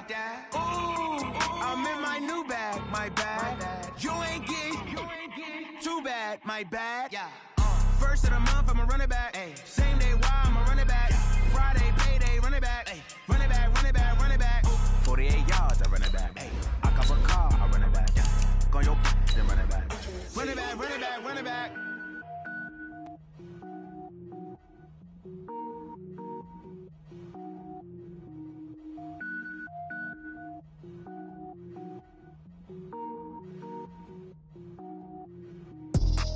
Ooh, I'm in my new bag, my bad. You ain't getting too bad, my bad. Yeah. First of the month, I'ma run it back. Ay. Same day, why I'ma run it back. Friday, payday, run it back. Ay. Run it back, run it back, run it back. 48 yards, I run it back. Ay. I cop a car, I run it back. Go on your then run it back. Run it back, run it back, run it back.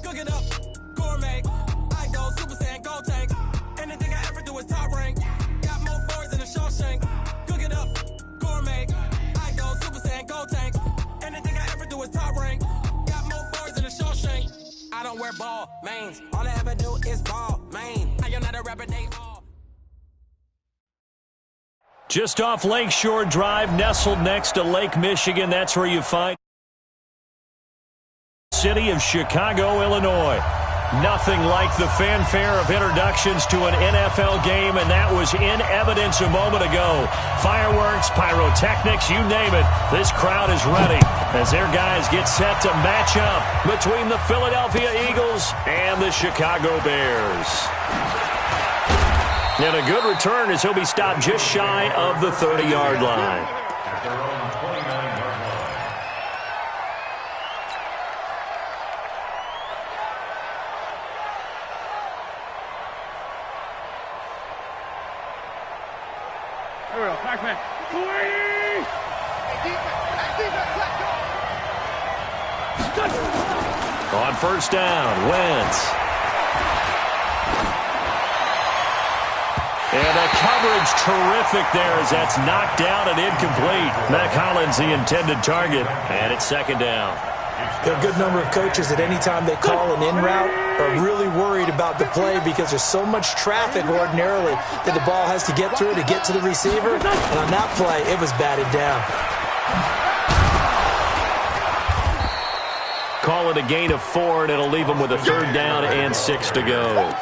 Cook it up, gourmet. I go Super Saiyan, gold tank. Anything I ever do is top rank. Got more boards than a Shawshank. Cook it up, gourmet. I go Super Saiyan, gold tank. Anything I ever do is top rank. Got more boards than a Shawshank. I don't wear ball mains. All I ever do is ball main. I am not a rapper, they all. Just off Lakeshore Drive, nestled next to Lake Michigan. That's where you find city of Chicago, Illinois. Nothing like the fanfare of introductions to an NFL game, and that was in evidence a moment ago. Fireworks, pyrotechnics, you name it. This crowd is ready as their guys get set to match up between the Philadelphia Eagles and the Chicago Bears. And a good return as he'll be stopped just shy of the 30-yard line. Here we go, Pac-Man. On first down, Wentz. And a coverage terrific there as that's knocked down and incomplete. Mac Hollins the intended target, and it's second down. There are a good number of coaches that any time they call an in route are really worried about the play because there's so much traffic ordinarily that the ball has to get through to get to the receiver. And on that play, it was batted down. Call it a gain of 4, and it'll leave them with a third down and 6 to go.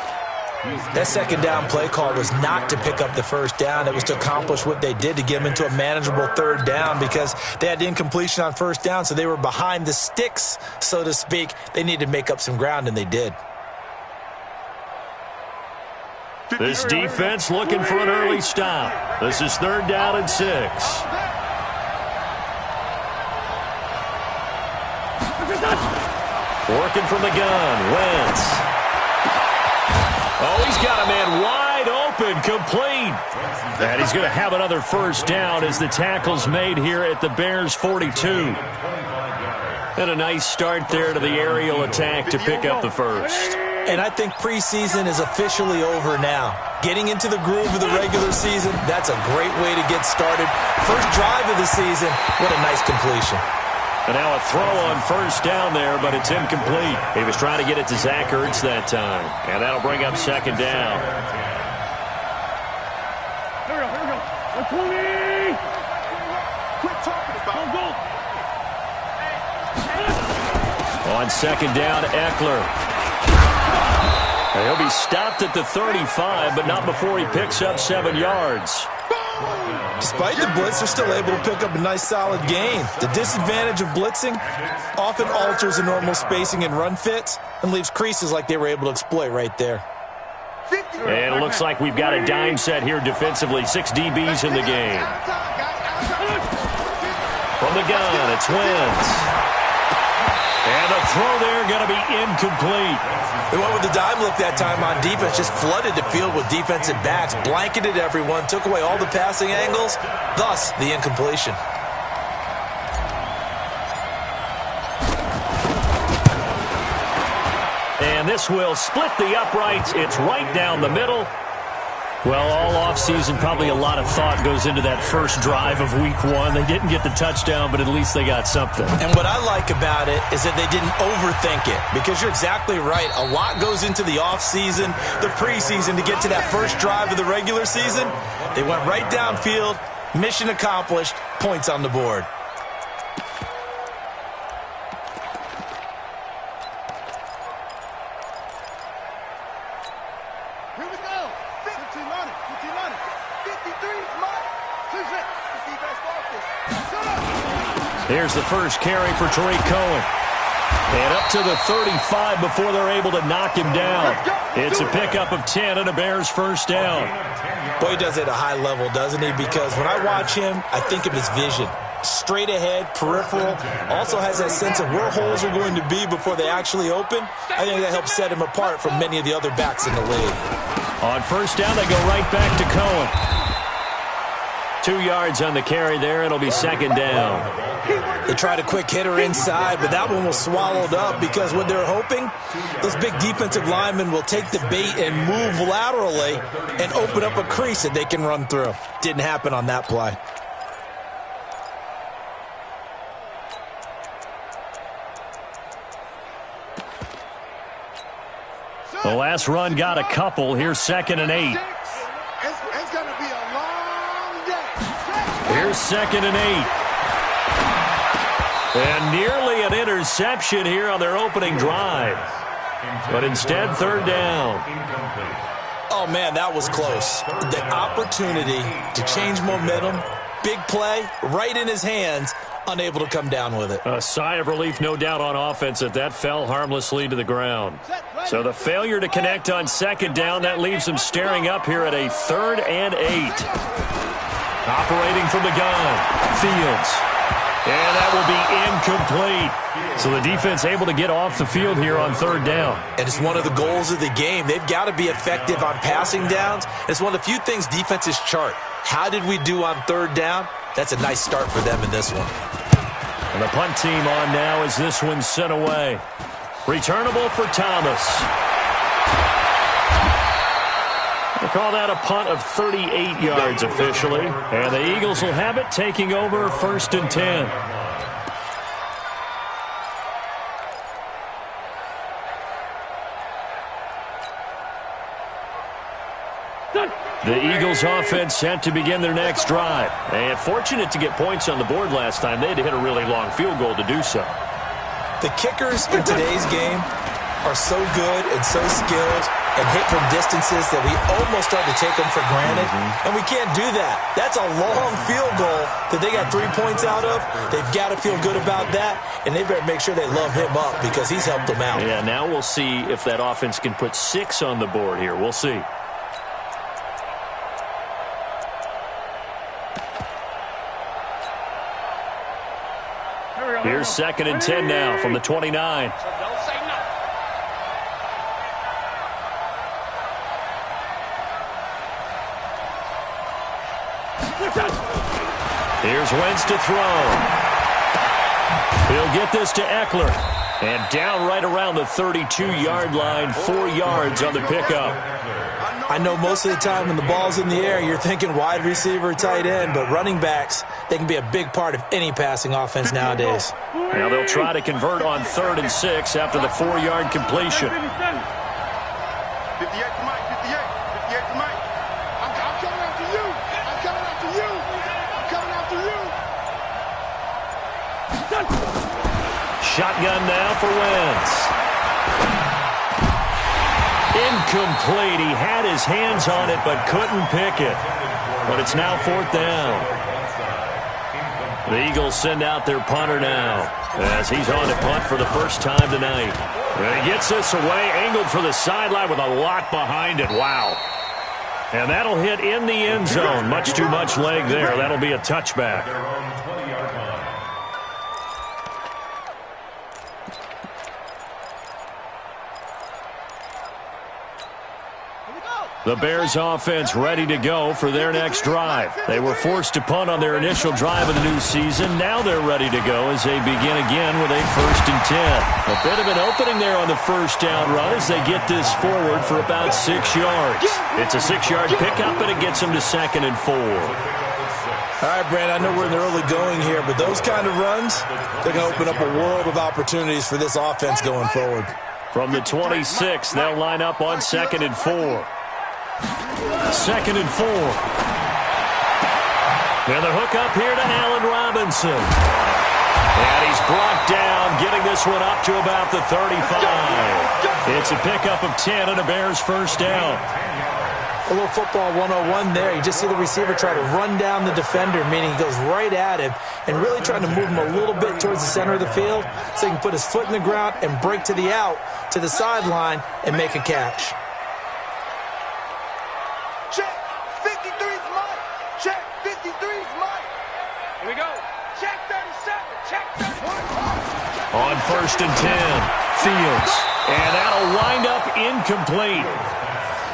That second down play call was not to pick up the first down. It was to accomplish what they did to get them into a manageable third down because they had incompletion on first down, so they were behind the sticks, so to speak. They needed to make up some ground, and they did. This defense looking for an early stop. This is third down and 6. Working from the gun, Wentz. Oh, he's got a man wide open, complete. And he's going to have another first down as the tackle's made here at the Bears' 42. And a nice start there to the aerial attack to pick up the first. And I think preseason is officially over now. Getting into the groove of the regular season, that's a great way to get started. First drive of the season, what a nice completion. And now a throw on first down there, but it's incomplete. He was trying to get it to Zach Ertz that time. And that'll bring up second down. Here we go. 20! Quit talking about go. On second down, Eckler. And he'll be stopped at the 35, but not before he picks up 7 yards. Despite the blitz, they're still able to pick up a nice solid gain. The disadvantage of blitzing often alters the normal spacing and run fits and leaves creases like they were able to exploit right there. And it looks like we've got a dime set here defensively. 6 DBs in the game. From the gun, it's Wentz. And the throw there going to be incomplete. They went with the dime look that time on defense, just flooded the field with defensive backs, blanketed everyone, took away all the passing angles, thus the incompletion. And this will split the uprights. It's right down the middle. Well, all offseason, probably a lot of thought goes into that first drive of week 1. They didn't get the touchdown, but at least they got something. And what I like about it is that they didn't overthink it, because you're exactly right. A lot goes into the offseason, the preseason, to get to that first drive of the regular season. They went right downfield, mission accomplished, points on the board. Money. 53 money. 53 money. Who's it? The defense lost this. Here's the first carry for Tariq Cohen. And up to the 35 before they're able to knock him down. It's a pickup of 10 and a Bears first down. Boy, he does it at a high level, doesn't he? Because when I watch him, I think of his vision. Straight ahead, peripheral, also has that sense of where holes are going to be before they actually open. I think that helps set him apart from many of the other backs in the league. On first down, they go right back to Cohen. 2 yards on the carry there. It'll be second down. They tried a quick hitter inside, but that one was swallowed up because what they're hoping, those big defensive linemen will take the bait and move laterally and open up a crease that they can run through. Didn't happen on that play. The last run got a couple. Here's 2nd and 8. It's going to be a long day. Here's 2nd and 8. And nearly an interception here on their opening drive. But instead, 3rd down. Oh, man, that was close. The opportunity to change momentum, big play, right in his hands, unable to come down with it. A sigh of relief, no doubt, on offense that fell harmlessly to the ground. So the failure to connect on 2nd down, that leaves them staring up here at a 3rd and 8. Operating from the gun, Fields. And that will be incomplete. So the defense able to get off the field here on 3rd down. And it's one of the goals of the game. They've got to be effective on passing downs. It's one of the few things defenses chart. How did we do on 3rd down? That's a nice start for them in this one. And the punt team on now as this one's sent away. Returnable for Thomas. We'll call that a punt of 38 yards officially. And the Eagles will have it, taking over 1st and 10. The Eagles offense set to begin their next drive. And fortunate to get points on the board last time. They had to hit a really long field goal to do so. The kickers in today's game are so good and so skilled and hit from distances that we almost start to take them for granted. And we can't do that. That's a long field goal that they got 3 points out of. They've got to feel good about that, and they better make sure they love him up because he's helped them out. Yeah, now we'll see if that offense can put 6 on the board here. We'll see. Here's 2nd and 10 now from the 29. Here's Wentz to throw. He'll get this to Eckler. And down right around the 32-yard line, 4 yards on the pickup. I know most of the time when the ball's in the air, you're thinking wide receiver, tight end, but running backs, they can be a big part of any passing offense nowadays. Now they'll try to convert on 3rd and 6 after the 4-yard completion. 58 to Mike, 58 to Mike. I'm coming after you. I'm coming after you. I'm coming after you. Shotgun now for Wentz. Incomplete. He had his hands on it but couldn't pick it. But it's now 4th down. The Eagles send out their punter now as he's on to punt for the first time tonight. And he gets this away, angled for the sideline with a lot behind it. Wow. And that'll hit in the end zone. Much too much leg there. That'll be a touchback. The Bears offense ready to go for their next drive. They were forced to punt on their initial drive of the new season. Now they're ready to go as they begin again with a 1st and 10. A bit of an opening there on the first down run as they get this forward for about 6 yards. It's a 6-yard pickup, and it gets them to 2nd and 4. All right, Brand, I know we're in the early going here, but those kind of runs, they're going to open up a world of opportunities for this offense going forward. From the 26, they'll line up on 2nd and 4. 2nd and 4. And the hook up here to Allen Robinson. And he's brought down, getting this one up to about the 35. It's a pickup of 10 and a Bears first down. A little football 101 there. You just see the receiver try to run down the defender, meaning he goes right at him and really trying to move him a little bit towards the center of the field so he can put his foot in the ground and break to the out, to the sideline, and make a catch. Check. 53's Mike. Check. 53's Mike. Here we go. Check 37. Check 31. On 1st and 10, Fields. And that'll wind up incomplete.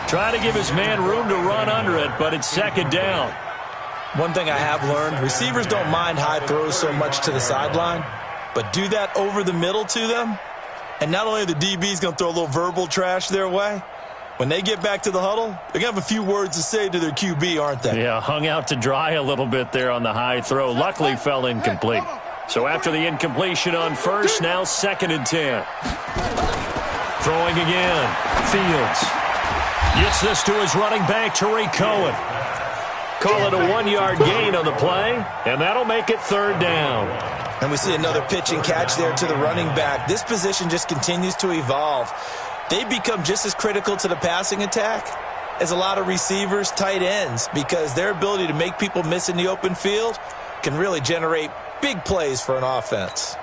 Trying to give his man room to run under it, but it's 2nd down. One thing I have learned, receivers don't mind high throws so much to the sideline, but do that over the middle to them, and not only are the DBs going to throw a little verbal trash their way, when they get back to the huddle, they're going to have a few words to say to their QB, aren't they? Yeah, hung out to dry a little bit there on the high throw. Luckily fell incomplete. So after the incompletion on 1st, now 2nd and 10. Throwing again, Fields. Gets this to his running back, Tariq Cohen. Call it a 1-yard gain on the play, and that'll make it 3rd down. And we see another pitch and catch there to the running back. This position just continues to evolve. They become just as critical to the passing attack as a lot of receivers, tight ends, because their ability to make people miss in the open field can really generate big plays for an offense.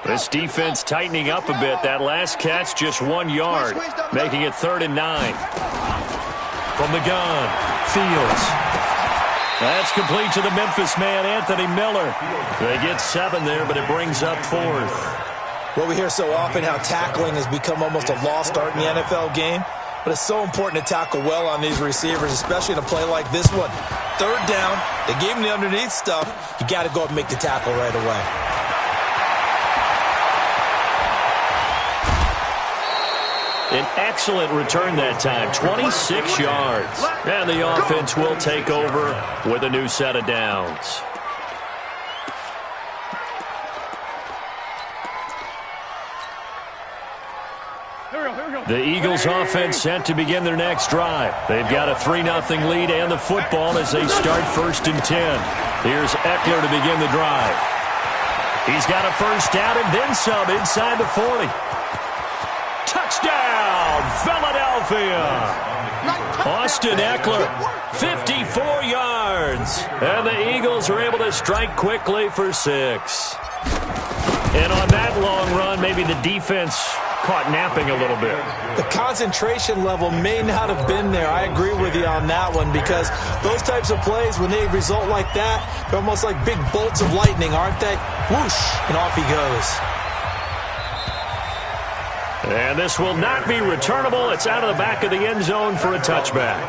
This defense tightening up a bit. That last catch just 1 yard, making it 3rd and 9. From the gun, Fields. That's complete to the Memphis man, Anthony Miller. They get 7 there, but it brings up 4th. Well, we hear so often how tackling has become almost a lost art in the NFL game, but it's so important to tackle well on these receivers, especially in a play like this one. 3rd down, they gave him the underneath stuff. You got to go up and make the tackle right away. An excellent return that time, 26 yards. And the offense will take over with a new set of downs. The Eagles offense set to begin their next drive. They've got a 3-0 lead and the football as they start 1st and 10. Here's Eckler to begin the drive. He's got a 1st down and then some inside the 40. Touchdown, Philadelphia! Austin Eckler, 54 yards. And the Eagles are able to strike quickly for 6. And on that long run, maybe the defense caught napping a little bit. The concentration level may not have been there. I agree with you on that one, because those types of plays, when they result like that, they're almost like big bolts of lightning, aren't they? Whoosh, and off he goes. And this will not be returnable. It's out of the back of the end zone for a touchback.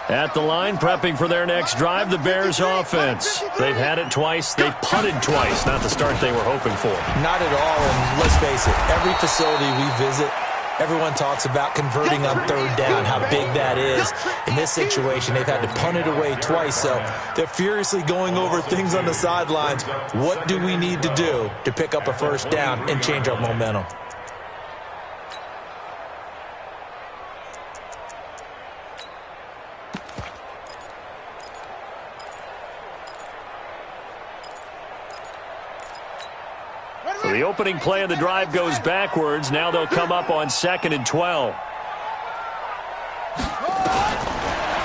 At the line, prepping for their next drive, the Bears offense. They've had it twice. They've punted twice. Not the start they were hoping for. Not at all, and let's face it, every facility we visit, everyone talks about converting on 3rd down, how big that is. In this situation, they've had to punt it away twice, so they're furiously going over things on the sidelines. What do we need to do to pick up a 1st down and change our momentum? So the opening play of the drive goes backwards. Now they'll come up on 2nd and 12.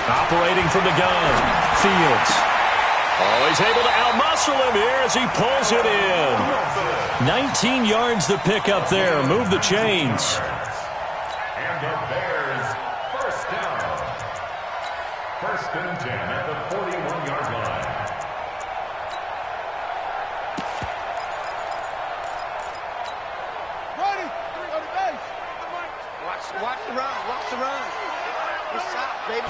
Operating from the gun, Fields. Oh, he's able to outmuscle him here as he pulls it in. 19 yards to pick up there. Move the chains. And the Bears, 1st down. 1st and 10 at the 41-yard line. Watch the run. Watch the run. Good shot, baby.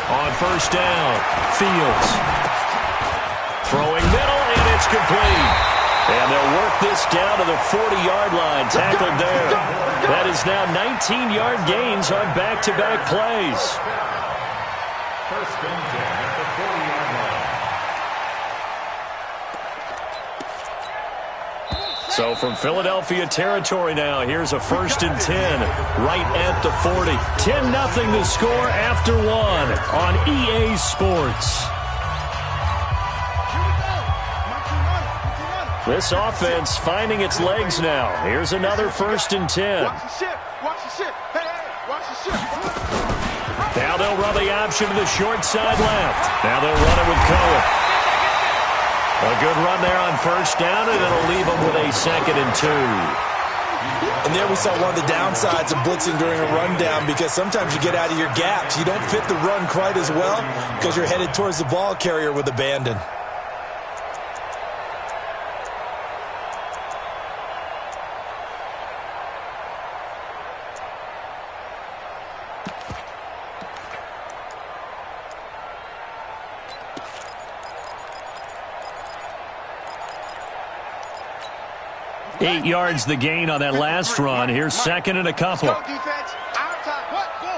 On 1st down, Fields. Throwing middle, and it's complete. And they'll work this down to the 40-yard line. Tackled there. That is now 19-yard gains on back-to-back plays. 1st and 10 at the 40-yard line. So from Philadelphia territory now, here's a 1st and 10 right at the 40. 10-0 the score after 1 on EA Sports. This offense finding its legs now. Here's another 1st and 10. Watch the ship. Watch the ship. Hey, watch the ship. Now they'll run the option to the short side left. Now they'll run it with Cohen. A good run there on 1st down, and it'll leave them with a 2nd and 2. And there we saw one of the downsides of blitzing during a rundown, because sometimes you get out of your gaps. You don't fit the run quite as well because you're headed towards the ball carrier with abandon. Eight yards the gain on that last run. Here's 2nd and a couple. Go defense. Our time. What? Go.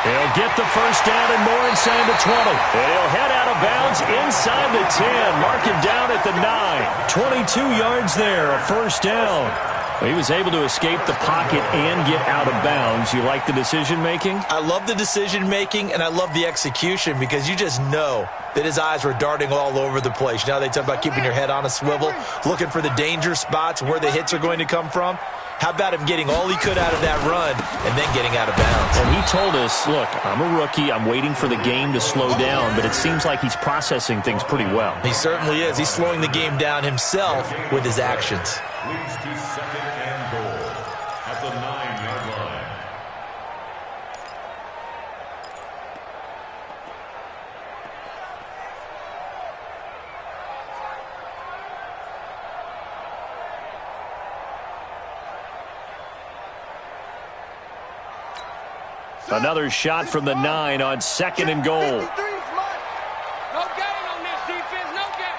He'll get the 1st down and more inside the 20. And he'll head out of bounds inside the 10. Mark him down at the 9. 22 yards there, a 1st down. He was able to escape the pocket and get out of bounds. You like the decision-making? I love the decision-making, and I love the execution, because you just know that his eyes were darting all over the place. You know, they talk about keeping your head on a swivel, looking for the danger spots where the hits are going to come from. How about him getting all he could out of that run and then getting out of bounds? And he told us, look, I'm a rookie. I'm waiting for the game to slow down, but it seems like he's processing things pretty well. He certainly is. He's slowing the game down himself with his actions. Leads to 2nd and goal at the 9-yard line. Another shot from the 9 on 2nd and goal. 53's mine. No gain on this defense. No gain.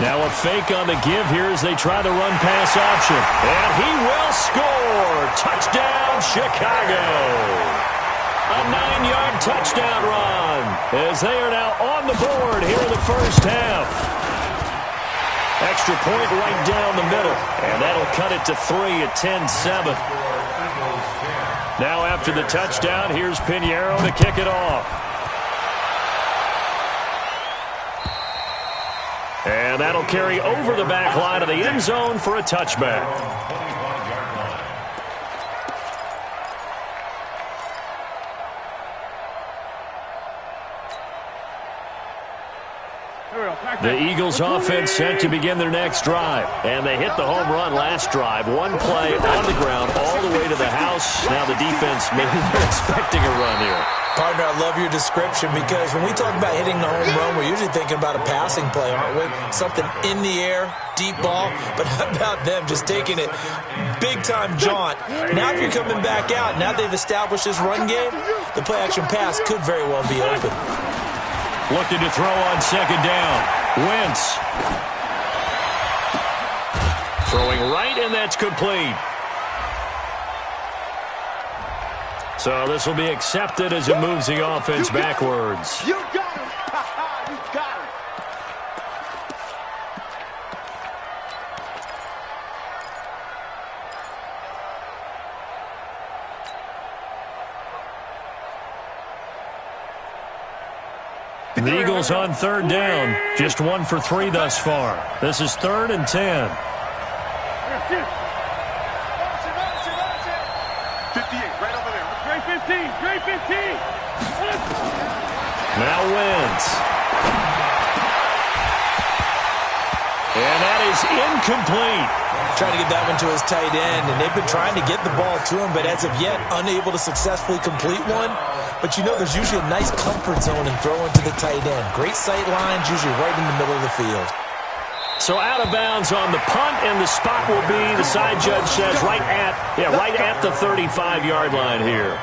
Now a fake on the give here as they try the run-pass option. And he will score. Touchdown, Chicago. A 9-yard touchdown run as they are now on the board here in the 1st half. Extra point right down the middle. And that'll cut it to 3 at 10-7. Now after the touchdown, here's Pinheiro to kick it off. And that'll carry over the back line of the end zone for a touchback. The Eagles offense set to begin their next drive. And they hit the home run last drive. One play on the ground all the way to the house. Now the defense, maybe they're expecting a run here. Partner, I love your description, because when we talk about hitting the home run, we're usually thinking about a passing play, aren't we? Something in the air, deep ball. But how about them just taking it big-time jaunt? Now if you're coming back out, now they've established this run game, the play-action pass could very well be open. Looking to throw on 2nd down. Wentz. Throwing right, and that's complete. So this will be accepted as it moves the offense backwards. You got him. You got him. The Eagles on 3rd down. Just 1 for 3 thus far. This is 3rd and 10. 58, right over there. Straight 15. Straight 15. Now Wentz. And that is incomplete. Trying to get that one to his tight end, and they've been trying to get the ball to him, but as of yet, unable to successfully complete one. But you know, there's usually a nice comfort zone in throwing to the tight end. Great sight lines, usually right in the middle of the field. So out of bounds on the punt, and the spot will be, the side judge says, right at the 35-yard line here.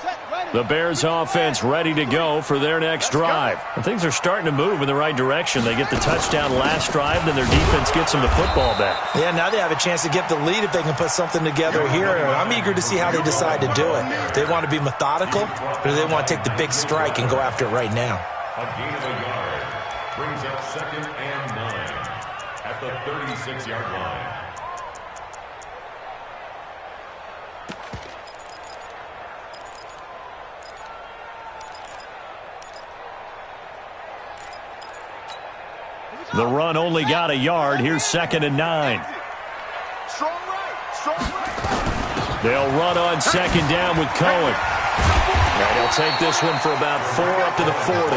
Set, ready. The Bears offense ready to go for their next drive. And things are starting to move in the right direction. They get the touchdown last drive, then their defense gets them the football back. Yeah, now they have a chance to get the lead if they can put something together here. I'm eager to see how they decide to do it. Do they want to be methodical, or do they want to take the big strike and go after it right now? A gain of a yard brings up 2nd and 9 at the 36-yard line. The run only got a yard. Here's 2nd and 9. Strong right. Strong right. They'll run on 2nd down with Cohen. And he'll take this one for about 4 up to the 40.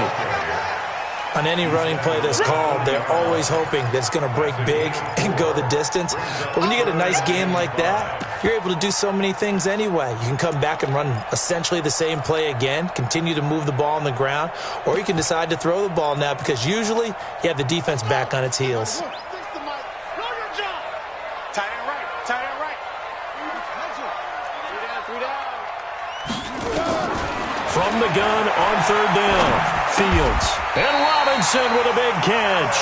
On any running play that's called, they're always hoping that it's going to break big and go the distance. But when you get a nice game like that, you're able to do so many things anyway. You can come back and run essentially the same play again, continue to move the ball on the ground, or you can decide to throw the ball now because usually you have the defense back on its heels. Tight end right. Tight end right. 3 down. From the gun on 3rd down. Fields. And Robinson with a big catch.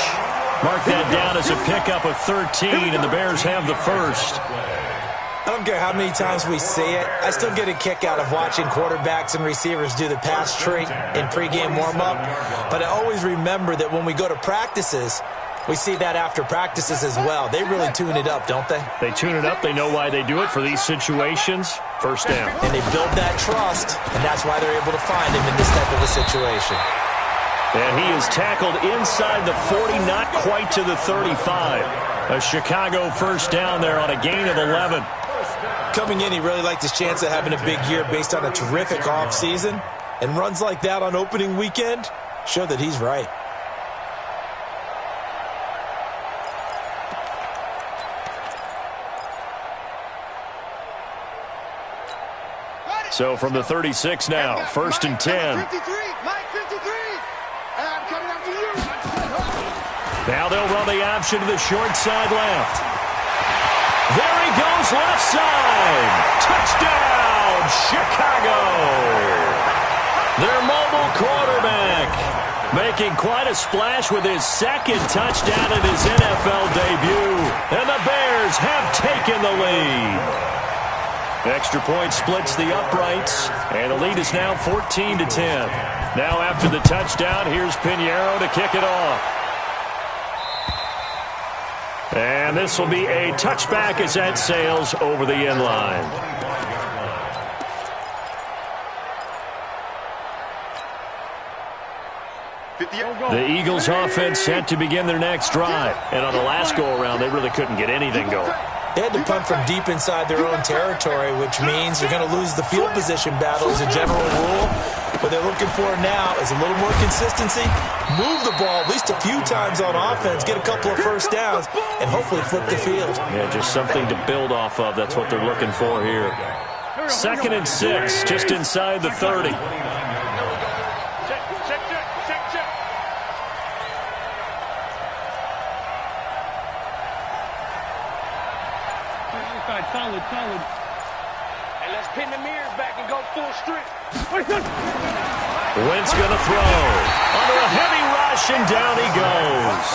Mark that down as a pickup of 13, and the Bears have the first. I don't care how many times we see it. I still get a kick out of watching quarterbacks and receivers do the pass tree in pregame warm-up. But I always remember that when we go to practices, we see that after practices as well. They really tune it up, don't they? They tune it up. They know why they do it for these situations. First down. And they build that trust, and that's why they're able to find him in this type of a situation. And he is tackled inside the 40, not quite to the 35. A Chicago first down there on a gain of 11. Coming in, he really liked his chance of having a big year based on a terrific offseason. And runs like that on opening weekend show that he's right. So from the 36 now, 1st and 10. Mike 53. And I'm coming after you. Now they'll run the option to the short side left. There he goes, left side. Touchdown, Chicago. Their mobile quarterback making quite a splash with his 2nd touchdown in his NFL debut. And the Bears have taken the lead. Extra point splits the uprights, and the lead is now 14-10. Now after the touchdown, here's Pinheiro to kick it off. And this will be a touchback as that sails over the end line. The Eagles offense set to begin their next drive. And on the last go-around, they really couldn't get anything going. They had to punt from deep inside their own territory, which means they're going to lose the field position battle as a general rule. What they're looking for now is a little more consistency, move the ball at least a few times on offense, get a couple of first downs, and hopefully flip the field. Yeah, just something to build off of. That's what they're looking for here. 2nd and 6, just inside the 30. Solid. And let's pin the mirrors back and go full strength. Wentz gonna throw. Under a heavy rush, and down he goes.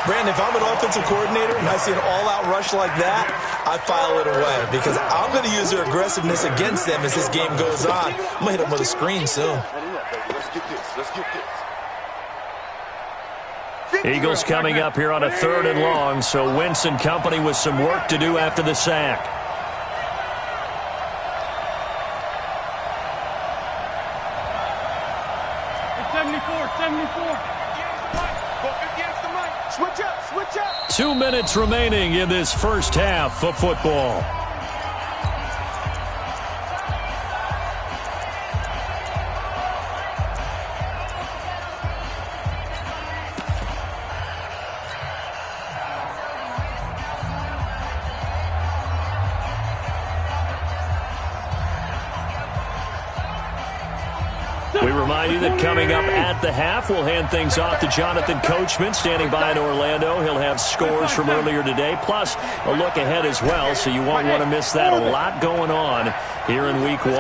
Brandon, if I'm an offensive coordinator and I see an all-out rush like that, I file it away because I'm going to use their aggressiveness against them as this game goes on. I'm going to hit them with a screen soon. Let's get this. Eagles coming up here on a 3rd and long, so Wentz and company with some work to do after the sack. It's 74. Switch up. 2 minutes remaining in this first half of football. We remind you that coming up at the half, we'll hand things off to Jonathan Coachman, standing by in Orlando. He'll have scores from earlier today, plus a look ahead as well, so you won't want to miss that. A lot going on here in Week 1.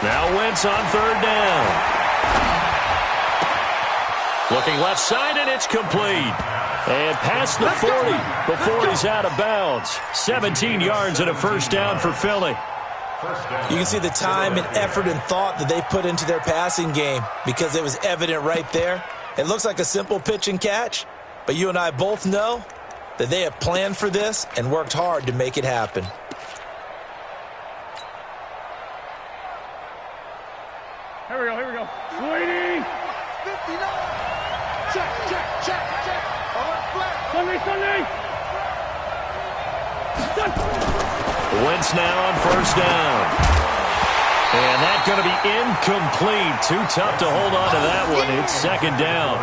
Now Wentz on third down. Looking left side, and it's complete. And past the 40 before he's out of bounds. 17 yards and a first down for Philly. You can see the time and effort and thought that they put into their passing game because it was evident right there. It looks like a simple pitch and catch, but you and I both know that they have planned for this and worked hard to make it happen. Here we go, here we go. 20. 59. Check. Sunday. Wentz now on first down. And that's going to be incomplete. Too tough to hold on to that one. It's second down.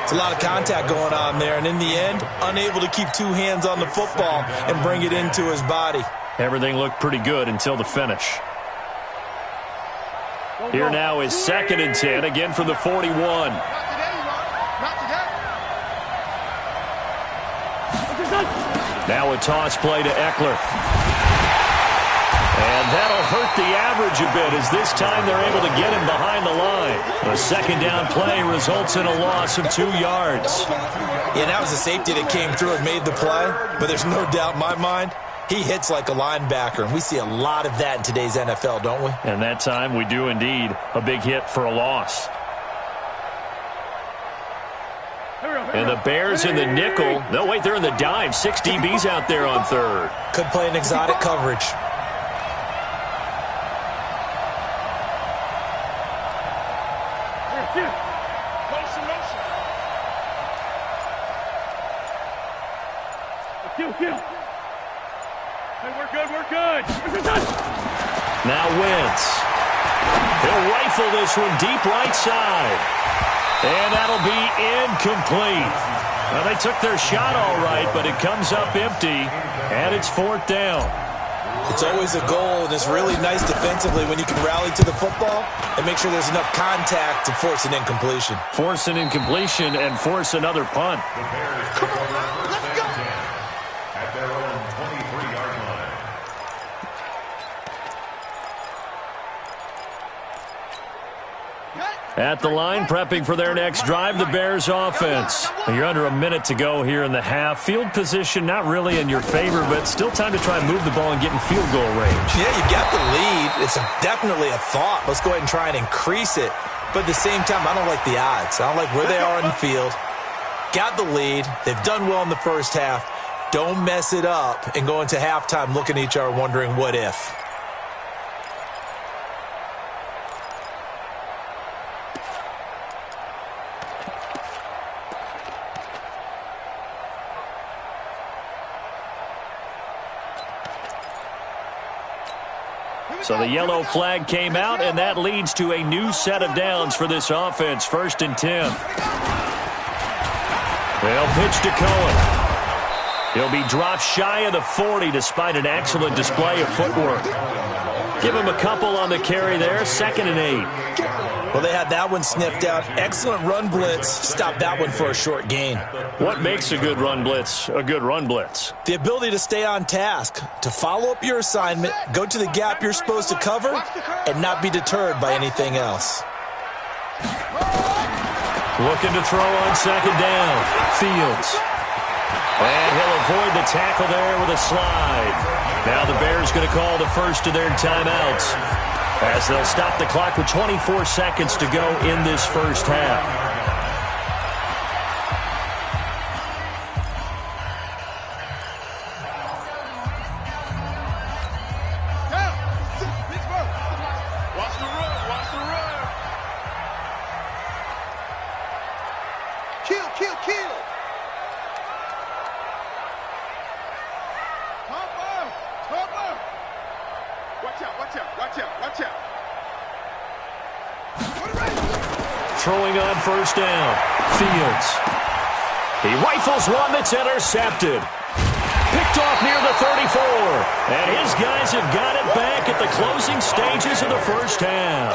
It's a lot of contact going on there, and in the end, unable to keep two hands on the football and bring it into his body. Everything looked pretty good until the finish. Here now is 2nd and 10, again from the 41. Now a toss play to Eckler. And that'll hurt the average a bit as this time they're able to get him behind the line. A second down play results in a loss of 2 yards. Yeah, that was a safety that came through and made the play, but there's no doubt in my mind he hits like a linebacker, and we see a lot of that in today's NFL, don't we? And that time we do indeed. A big hit for a loss. And the Bears in the nickel. No, wait, they're in the dime. 6 DBs out there on third. Could play an exotic coverage. Kill. Hey, we're good. Now Wentz. He'll rifle this one deep right side. And that'll be incomplete. Well, they took their shot all right, but it comes up empty, and it's 4th down. It's always a goal, and it's really nice defensively when you can rally to the football and make sure there's enough contact to force an incompletion. Force an incompletion and force another punt. Come on, let's go. At their own 23-yard line. At the line, prepping for their next drive, the Bears offense. You're under a minute to go here in the half. Field position not really in your favor, but still time to try and move the ball and get in field goal range. Yeah, you got the lead. It's definitely a thought. Let's go ahead and try and increase it. But at the same time, I don't like the odds. I don't like where they are in the field. Got the lead. They've done well in the first half. Don't mess it up and go into halftime looking at each other wondering what if. So the yellow flag came out, and that leads to a new set of downs for this offense. 1st and 10. They'll pitch to Cohen. He'll be dropped shy of the 40 despite an excellent display of footwork. Give him a couple on the carry there. 2nd and 8. Well, they had that one sniffed out. Excellent run blitz. Stop that one for a short gain. What makes a good run blitz a good run blitz? The ability to stay on task, to follow up your assignment, go to the gap you're supposed to cover, and not be deterred by anything else. Looking to throw on 2nd down. Fields. And he'll avoid the tackle there with a slide. Now the Bears going to call the first of their timeouts, as they'll stop the clock with 24 seconds to go in this first half. Watch the run. Kill. Cover. Watch out. Throwing on first down. Fields. He rifles one that's intercepted. Picked off near the 34. And his guys have got it back at the closing stages of the first half.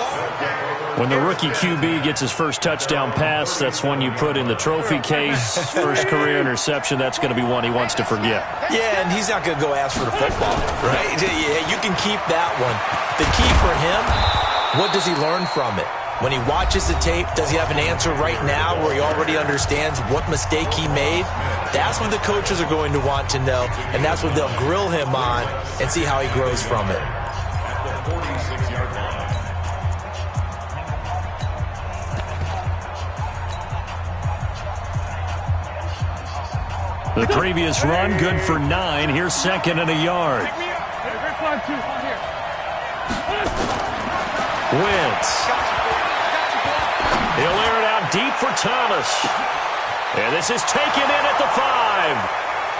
When the rookie QB gets his first touchdown pass, that's one you put in the trophy case. First career interception, that's going to be one he wants to forget. Yeah, and he's not going to go ask for the football, right? Yeah, you can keep that one. The key for him What does he learn from it? When he watches the tape, does he have an answer right now where he already understands what mistake he made? That's what the coaches are going to want to know, and that's what they'll grill him on and see how he grows from it. At the 46-yard line. The previous run, good for 9. Here's second and a yard. Wentz. He'll air it out deep for Thomas. And this is taken in at the 5.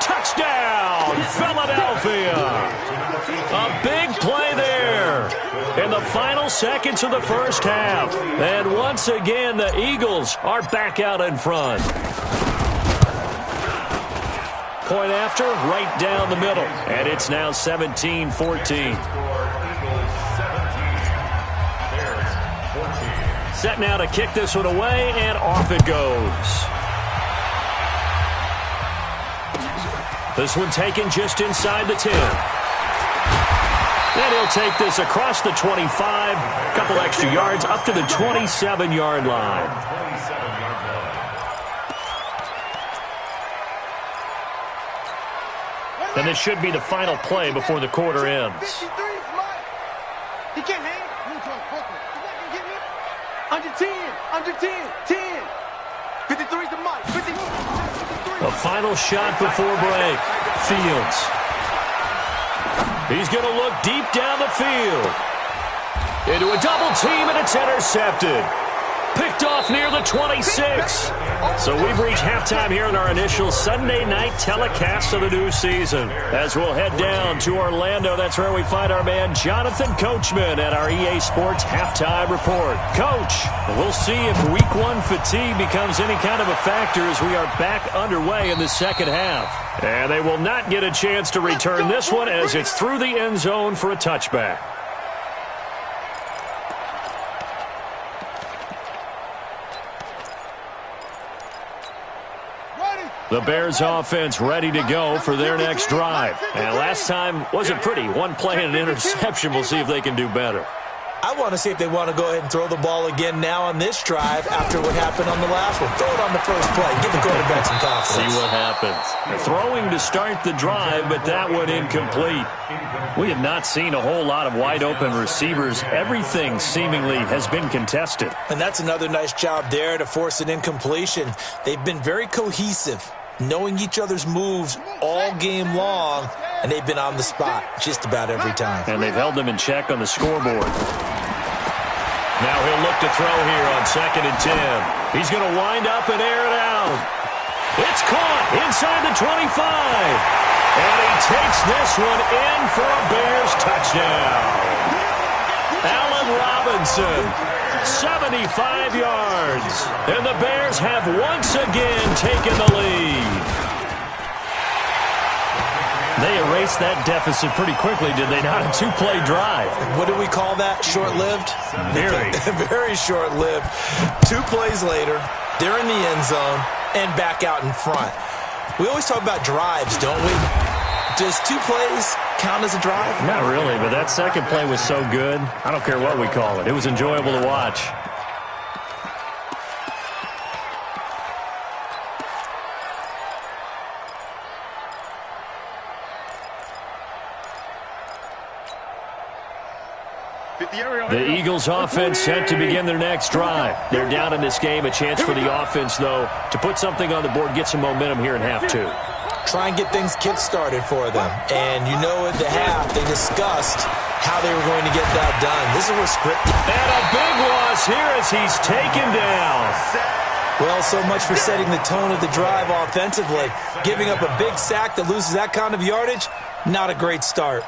Touchdown, Philadelphia. A big play there in the final seconds of the first half. And once again, the Eagles are back out in front. Point after, right down the middle. And it's now 17-14. Set now to kick this one away, and off it goes. This one taken just inside the 10. And he'll take this across the 25, couple extra yards up to the 27-yard line. And this should be the final play before the quarter ends. He can't hang. Under 10, under 10, 10. 53's the mic. 53. A final shot before break. Fields. He's going to look deep down the field. Into a double team, and it's intercepted. Picked off near the 26. So we've reached halftime here in our initial Sunday night telecast of the new season. As we'll head down to Orlando, that's where we find our man Jonathan Coachman at our EA Sports Halftime Report. Coach, we'll see if Week 1 fatigue becomes any kind of a factor as we are back underway in the second half. And they will not get a chance to return this one as it's through the end zone for a touchback. The Bears offense ready to go for their next drive. And last time wasn't pretty. One play and an interception. We'll see if they can do better. I want to see if they want to go ahead and throw the ball again now on this drive after what happened on the last one. Throw it on the first play. Give the quarterback some confidence. See what happens. Throwing to start the drive, but that one incomplete. We have not seen a whole lot of wide open receivers. Everything seemingly has been contested. And that's another nice job there to force an incompletion. They've been very cohesive, knowing each other's moves all game long, and they've been on the spot just about every time. And they've held them in check on the scoreboard. Now he'll look to throw here on 2nd and 10. He's going to wind up and air it out. It's caught inside the 25. And he takes this one in for a Bears touchdown. Allen Robinson, 75 yards. And the Bears have once again taken the lead. They erased that deficit pretty quickly, did they not? A 2-play drive. What do we call that? Short-lived? Very. Very short-lived. 2 plays later, they're in the end zone and back out in front. We always talk about drives, don't we? Does 2 plays count as a drive? Not really, but that second play was so good. I don't care what we call it. It was enjoyable to watch. The Eagles offense set to begin their next drive. They're down in this game. A chance for the offense, though, to put something on the board, get some momentum here in half 2. Try and get things kick-started for them. And you know at the half, they discussed how they were going to get that done. This is where scripted. And a big loss here as he's taken down. Well, so much for setting the tone of the drive offensively. Giving up a big sack that loses that kind of yardage, not a great start.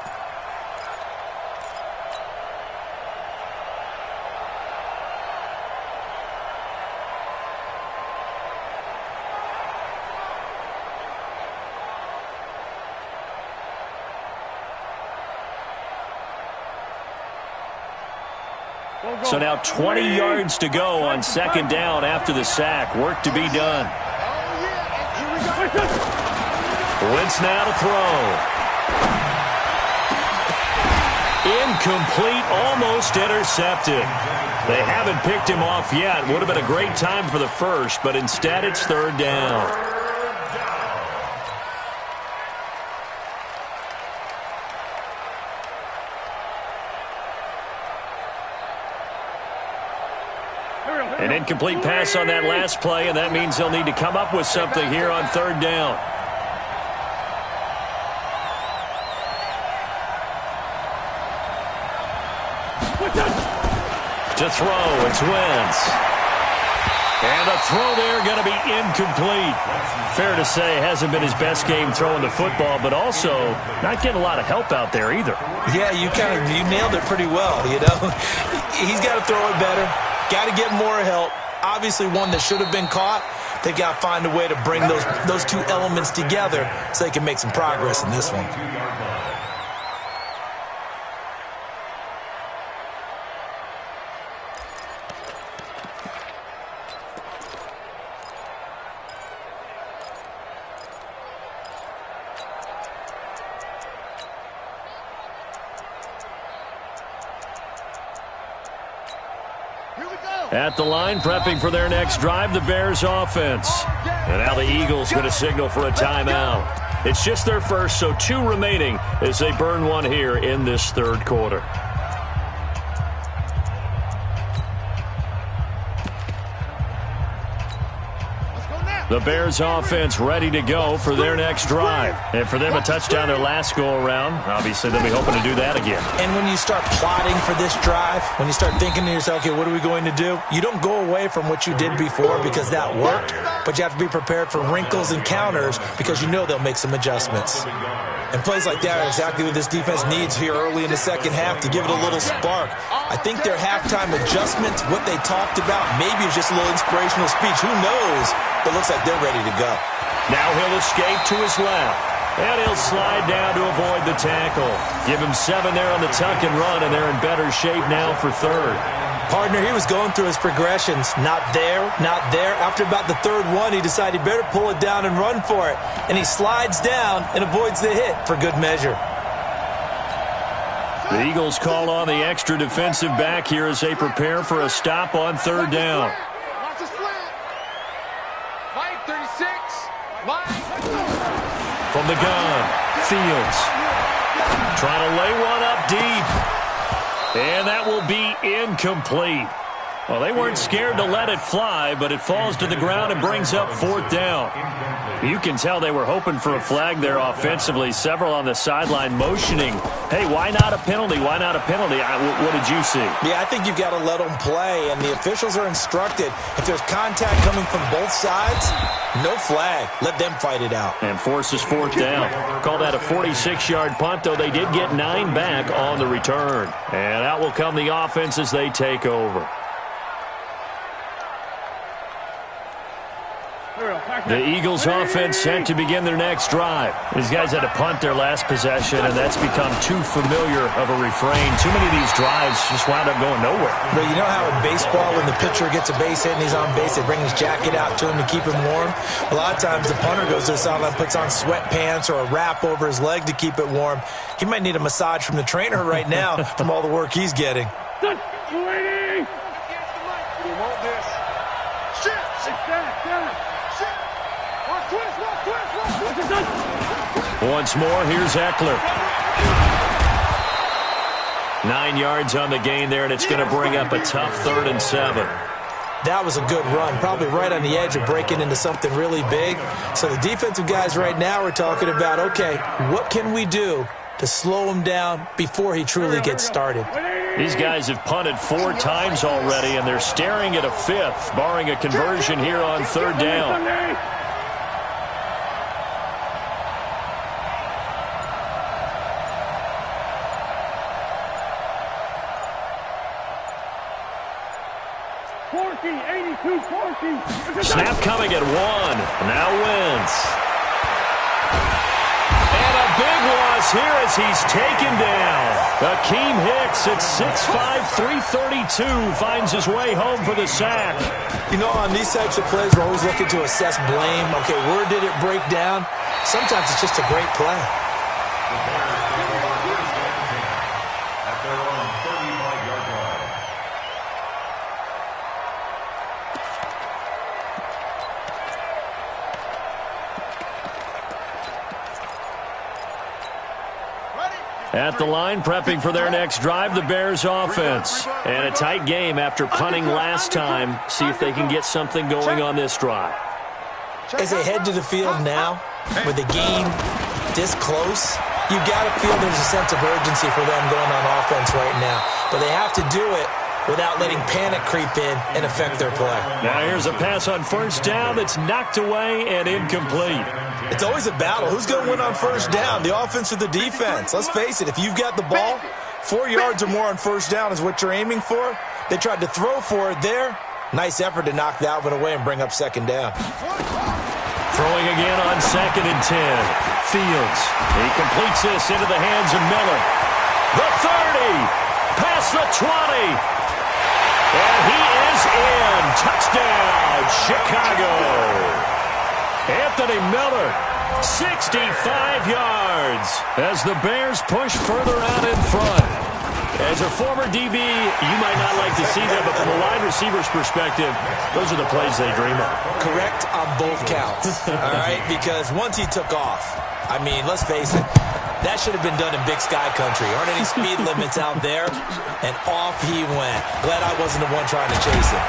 So now 20 yards to go on 2nd down after the sack. Work to be done. Wentz now to throw. Incomplete, almost intercepted. They haven't picked him off yet. Would have been a great time for the first, but instead it's third down. An incomplete pass on that last play, and that means they'll need to come up with something here on third down. To throw, it's Wentz. And the throw there going to be incomplete. Fair to say, hasn't been his best game throwing the football, but also not getting a lot of help out there either. Yeah, you nailed it pretty well, you know. He's got to throw it better. Got to get more help. Obviously one that should have been caught. They've got to find a way to bring those two elements together so they can make some progress in this one. At the line, prepping for their next drive, the Bears offense. And now the Eagles going to signal for a timeout. It's just their first, so 2 remaining as they burn one here in this third quarter. The Bears offense ready to go for their next drive. And for them, a touchdown their last go-around. Obviously, they'll be hoping to do that again. And when you start plotting for this drive, when you start thinking to yourself, okay, what are we going to do? You don't go away from what you did before because that worked, but you have to be prepared for wrinkles and counters because you know they'll make some adjustments. And plays like that are exactly what this defense needs here early in the second half to give it a little spark. I think their halftime adjustments, what they talked about, maybe it was just a little inspirational speech. Who knows? But it looks like they're ready to go. Now he'll escape to his left. And he'll slide down to avoid the tackle. Give him 7 there on the tuck and run, and they're in better shape now for third. Partner, he was going through his progressions. Not there, not there. After about the third one, he decided he better pull it down and run for it. And he slides down and avoids the hit for good measure. The Eagles call on the extra defensive back here as they prepare for a stop on third down. From the gun, Fields. Trying to lay one up deep. And that will be incomplete. Well, they weren't scared to let it fly, but it falls to the ground and brings up fourth down. You can tell they were hoping for a flag there offensively. Several on the sideline motioning, hey, why not a penalty? Why not a penalty? What did you see? Yeah, I think you've got to let them play, and the officials are instructed. If there's contact coming from both sides, no flag. Let them fight it out. And forces fourth down. Call that a 46-yard punt, though they did get 9 back on the return. And out will come the offense as they take over. The Eagles offense set to begin their next drive. These guys had to punt their last possession, and that's become too familiar of a refrain. Too many of these drives just wound up going nowhere. But you know how in baseball, when the pitcher gets a base hit and he's on base, they bring his jacket out to him to keep him warm? A lot of times the punter goes to the sideline, puts on sweatpants or a wrap over his leg to keep it warm. He might need a massage from the trainer right now from all the work he's getting. Waiting! We want this. Shit! Once more, here's Eckler. 9 yards on the gain there, and it's going to bring up a tough 3rd and 7. That was a good run, probably right on the edge of breaking into something really big. So the defensive guys right now are talking about, okay, what can we do to slow him down before he truly gets started? These guys have punted 4 times already, and they're staring at a 5th, barring a conversion here on 3rd down. Snap coming at 1. Now Wentz. And a big loss here as he's taken down. Akeem Hicks at 6'5", 332 finds his way home for the sack. You know, on these types of plays, we're always looking to assess blame. Okay, where did it break down? Sometimes it's just a great play. At the line, prepping for their next drive, the Bears offense. And a tight game after punting last time. See if they can get something going on this drive. As they head to the field now, with the game this close, you got to feel there's a sense of urgency for them going on offense right now. But they have to do it without letting panic creep in and affect their play. Now here's a pass on first down that's knocked away and incomplete. It's always a battle. Who's going to win on first down, the offense or the defense? Let's face it, if you've got the ball, 4 yards or more on first down is what you're aiming for. They tried to throw for it there. Nice effort to knock that one away and bring up second down. Throwing again on 2nd and 10. Fields. He completes this into the hands of Miller. The 30. Past the 20. And he is in. Touchdown, Chicago. Anthony Miller, 65 yards as the Bears push further out in front. As a former DB, you might not like to see that, but from a wide receiver's perspective, those are the plays they dream of. Correct on both counts, all right? Because once he took off, I mean, let's face it, that should have been done in Big Sky Country. Aren't any speed limits out there? And off he went. Glad I wasn't the one trying to chase him.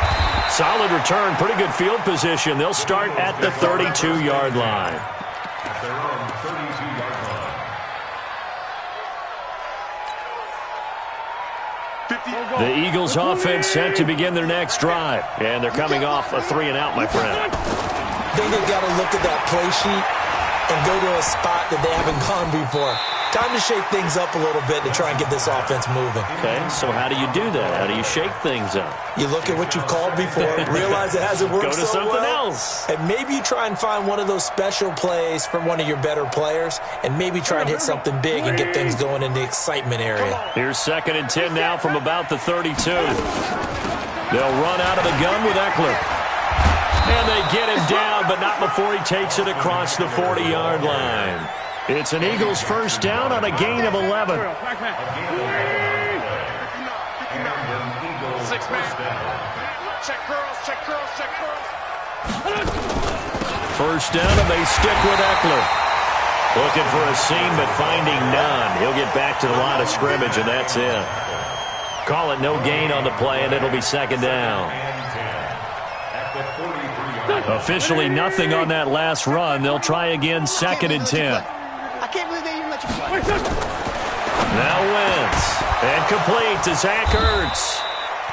Solid return, pretty good field position. They'll start at the 32-yard line. The Eagles offense set to begin their next drive. And they're coming off a 3-and-out, my friend. I think they've got to look at that play sheet and go to a spot that they haven't gone before. Time to shake things up a little bit to try and get this offense moving. Okay, so how do you do that? How do you shake things up? You look at what you've called before, realize it hasn't worked so well. Go to something else. And maybe you try and find one of those special plays from one of your better players, and maybe try and hit something big and get things going in the excitement area. Here's 2nd and 10 now from about the 32. They'll run out of the gun with Eckler. And they get him down, but not before he takes it across the 40-yard line. It's an Eagles first down on a gain of 11. 6 man. Check girls, check girls, check girls. First down, and they stick with Eckler. Looking for a seam, but finding none. He'll get back to the line of scrimmage, and that's it. Call it no gain on the play, and it'll be 2nd down. Officially nothing on that last run. They'll try again, 2nd and 10. I can't believe they even let you play. Now Wentz. And complete to Zach Ertz.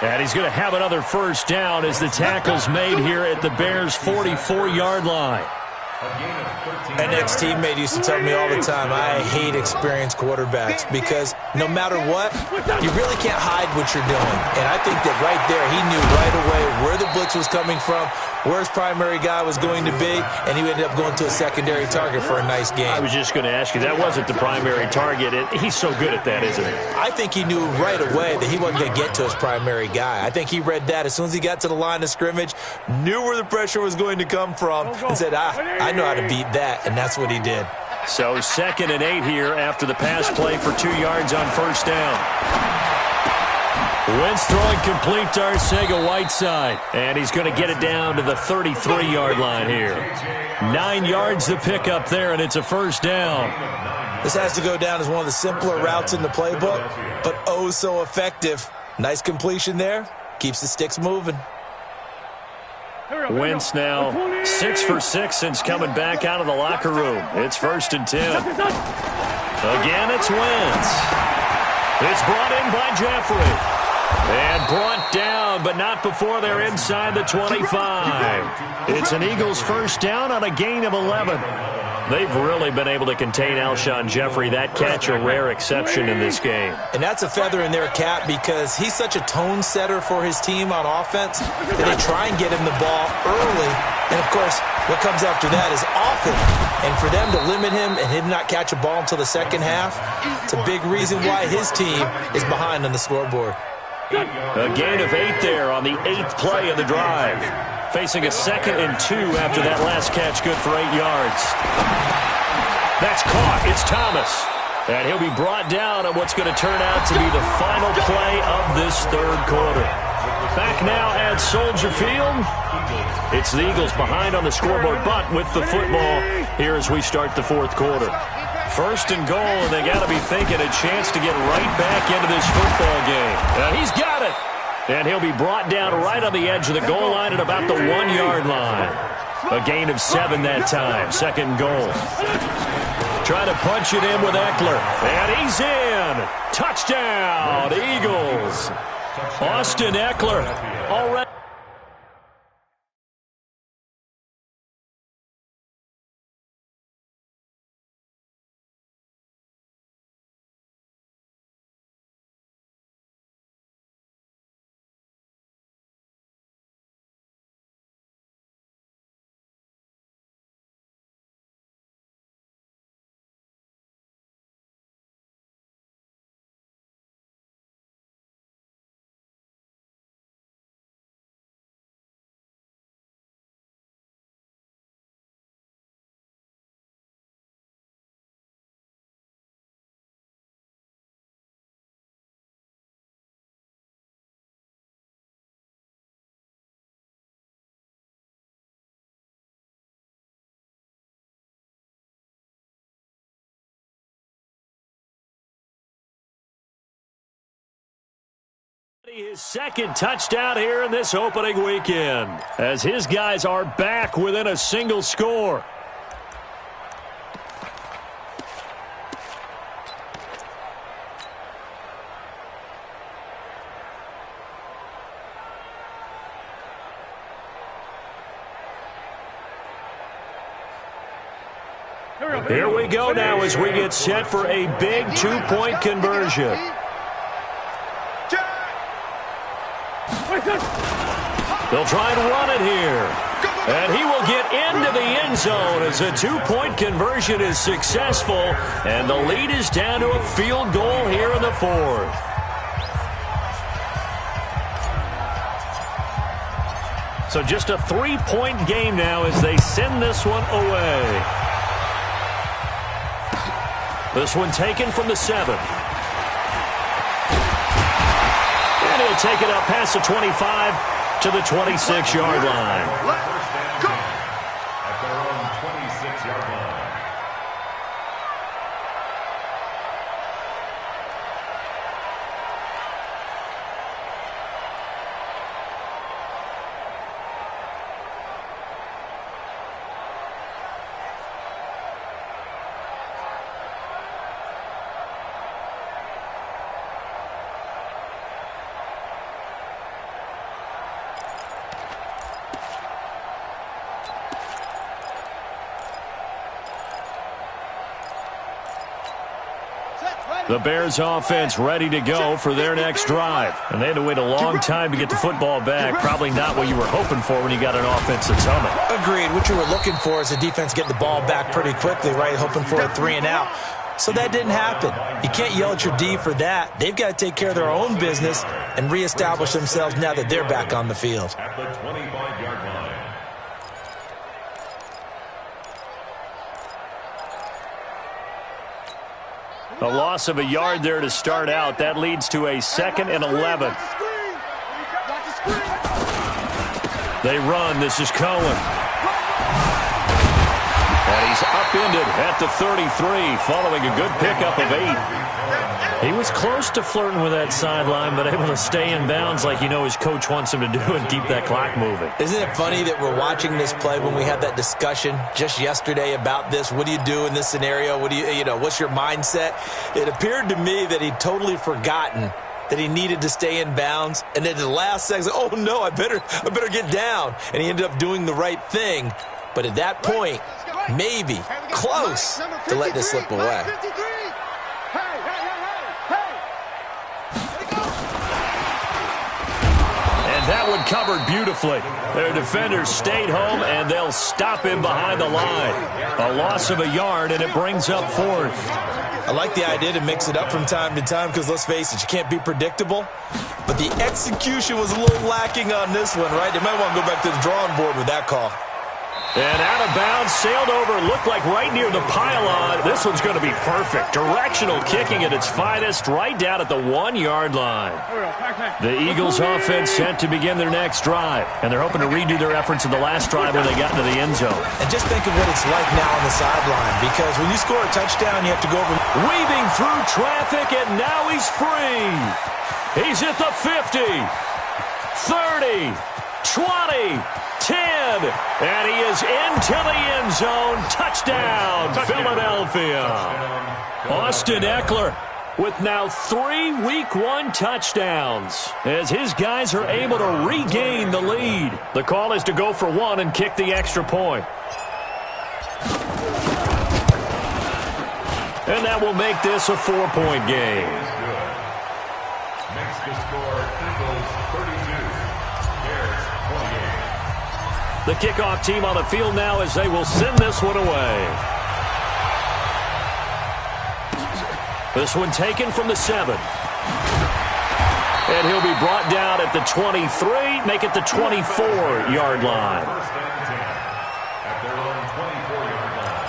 And he's going to have another first down as the tackle's made here at the Bears' 44-yard line. An ex-teammate used to tell me all the time, I hate experienced quarterbacks because no matter what, you really can't hide what you're doing. And I think that right there, he knew right away where the blitz was coming from, where his primary guy was going to be, and he ended up going to a secondary target for a nice game. I was just going to ask you, that wasn't the primary target. He's so good at that, isn't he? I think he knew right away that he wasn't going to get to his primary guy. I think he read that as soon as he got to the line of scrimmage, knew where the pressure was going to come from, and said, I know how to beat that, and that's what he did. So 2nd and 8 here after the pass play for 2 yards on first down. Wentz throwing complete to Arcega-Whiteside, and he's going to get it down to the 33-yard line here. 9 yards to pick up there, and it's a first down. This has to go down as one of the simpler routes in the playbook, but oh so effective. Nice completion there. Keeps the sticks moving. Wentz now 6 for 6 since coming back out of the locker room. It's 1st and 10. Again, it's Wentz. It's brought in by Jeffrey. And brought down, but not before they're inside the 25. It's an Eagles first down on a gain of 11. They've really been able to contain Alshon Jeffrey. That catch a rare exception in this game. And that's a feather in their cap because he's such a tone setter for his team on offense that they try and get him the ball early. And, of course, what comes after that is often. And for them to limit him and him not catch a ball until the second half, it's a big reason why his team is behind on the scoreboard. A gain of 8 there on the 8th play of the drive. Facing a 2nd and 2 after that last catch, good for 8 yards. That's caught. It's Thomas. And he'll be brought down on what's going to turn out to be the final play of this third quarter. Back now at Soldier Field. It's the Eagles behind on the scoreboard, but with the football here as we start the fourth quarter. 1st and goal, and they got to be thinking a chance to get right back into this football game. He's got it. And he'll be brought down right on the edge of the goal line at about the 1-yard line. A gain of 7 that time. 2nd goal. Trying to punch it in with Eckler. And he's in. Touchdown, Eagles. Austin Eckler already. His 2nd touchdown here in this opening weekend, as his guys are back within a single score. Here we go now as we get set for a big 2-point conversion. They'll try and run it here. And he will get into the end zone as a 2-point conversion is successful. And the lead is down to a field goal here in the 4th. So just a 3-point game now as they send this one away. This one taken from the 7. And he'll take it up past the 25 to the 26-yard line. First down at their own 26-yard line. The Bears offense ready to go for their next drive. And they had to wait a long time to get the football back. Probably not what you were hoping for when you got an offense that's humming. Agreed. What you were looking for is the defense getting the ball back pretty quickly, right? Hoping for a 3 and out. So that didn't happen. You can't yell at your D for that. They've got to take care of their own business and reestablish themselves now that they're back on the field. At the 25-yard line. A loss of a yard there to start out. That leads to a 2nd and 11. They run. This is Cohen. And he's upended at the 33 following a good pickup of 8. He was close to flirting with that sideline, but able to stay in bounds like his coach wants him to do and keep that clock moving. Isn't it funny that we're watching this play when we had that discussion just yesterday about this? What do you do in this scenario? What do what's your mindset? It appeared to me that he'd totally forgotten that he needed to stay in bounds, and then the last second, oh no, I better get down. And he ended up doing the right thing. But at that point, maybe close to let this slip away. That one covered beautifully. Their defenders stayed home, and they'll stop him behind the line. A loss of a yard, and it brings up 4th. I like the idea to mix it up from time to time because, let's face it, you can't be predictable. But the execution was a little lacking on this one, right? They might want to go back to the drawing board with that call. And out of bounds, sailed over, looked like right near the pylon. This one's going to be perfect. Directional kicking at its finest, right down at the 1-yard line. The Eagles offense set to begin their next drive, and they're hoping to redo their efforts in the last drive when they got into the end zone. And just think of what it's like now on the sideline, because when you score a touchdown, you have to go over. Weaving through traffic, and now he's free. He's at the 50, 30, 20, 10, and he is into the end zone. Touchdown, Philadelphia. Austin Eckler with now 3 Week 1 touchdowns as his guys are able to regain the lead. The call is to go for 1 and kick the extra point. And that will make this a 4-point game. Makes the score Eagles 32, Bears 28. The kickoff team on the field now as they will send this one away. This one taken from the 7. And he'll be brought down at the 23, make it the 24-yard line. First and 10 at their own 24-yard line.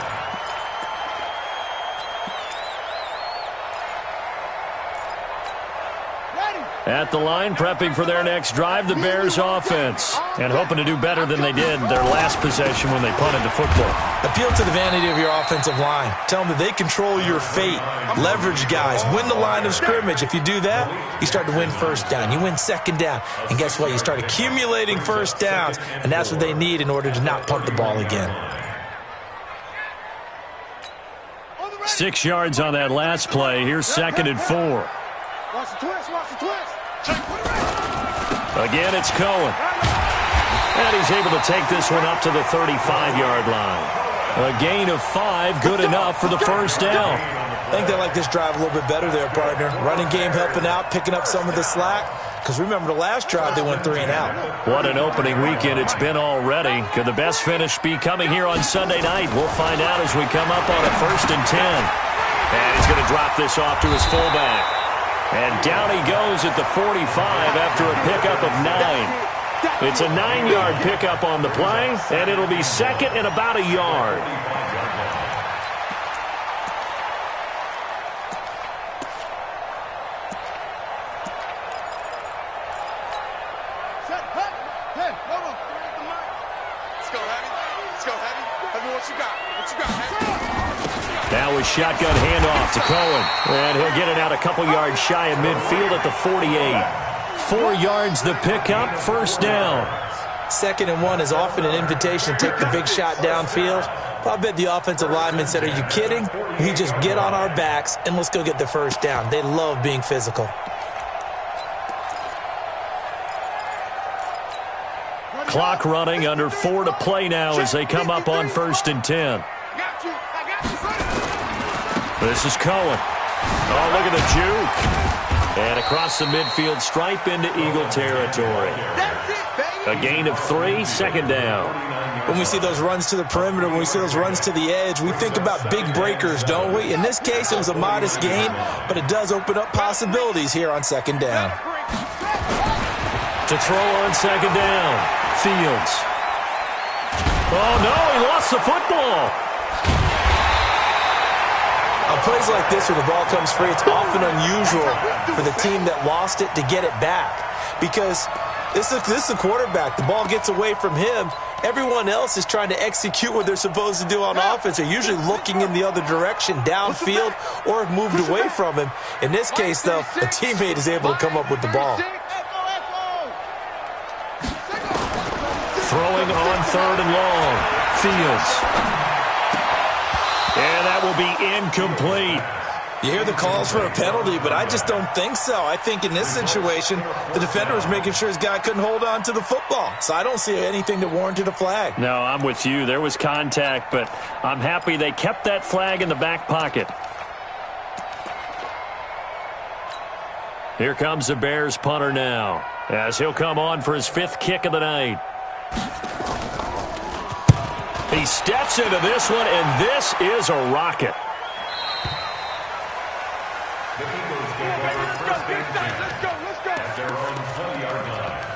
At the line, prepping for their next drive, the Bears offense. And hoping to do better than they did their last possession when they punted the football. Appeal to the vanity of your offensive line. Tell them that they control your fate. Leverage guys. Win the line of scrimmage. If you do that, you start to win first down. You win second down. And guess what? You start accumulating first downs. And that's what they need in order to not punt the ball again. 6 yards on that last play. Here's 2nd and 4. Watch the twist, watch the twist. Again, it's Cohen. And he's able to take this one up to the 35-yard line. A gain of 5, good enough for the first down. I think they like this drive a little bit better there, partner. Running game helping out, picking up some of the slack. Because remember, the last drive, they went 3 and out. What an opening weekend it's been already. Could the best finish be coming here on Sunday night? We'll find out as we come up on a 1st and 10. And he's going to drop this off to his fullback. And down he goes at the 45 after a pickup of 9. It's a 9-yard pickup on the play, and it'll be 2nd and about a yard. Let's go, Heavy. Let's go, Heavy. Heavy, what you got? What you got, Heavy? Now a shotgun handoff to Cohen. And he'll get it out a couple yards shy of midfield at the 48. 4 yards the pickup, first down. 2nd and 1 is often an invitation to take the big shot downfield. I bet the offensive lineman said, are you kidding? We just get on our backs and let's go get the first down. They love being physical. Clock running, under 4 to play now as they come up on 1st and 10. This is Cohen. Oh, look at the juke. And across the midfield stripe into Eagle territory. A gain of 3, 2nd down. When we see those runs to the perimeter, when we see those runs to the edge, we think about big breakers, don't we? In this case, it was a modest gain, but it does open up possibilities here on 2nd down. To throw on 2nd down, Fields. Oh, no, he lost the football. On plays like this where the ball comes free, it's often unusual for the team that lost it to get it back. Because this is a quarterback. The ball gets away from him. Everyone else is trying to execute what they're supposed to do on offense. They're usually looking in the other direction, downfield, or have moved away from him. In this case, though, a teammate is able to come up with the ball. Throwing on 3rd and long. Fields. And that will be incomplete. You hear the calls for a penalty, but I just don't think so. I think in this situation, the defender was making sure his guy couldn't hold on to the football. So I don't see anything that warranted a flag. No, I'm with you. There was contact, but I'm happy they kept that flag in the back pocket. Here comes the Bears punter now, as he'll come on for his 5th kick of the night. He steps into this one, and this is a rocket. The Eagles get over 1st and 10 at their own 20-yard line.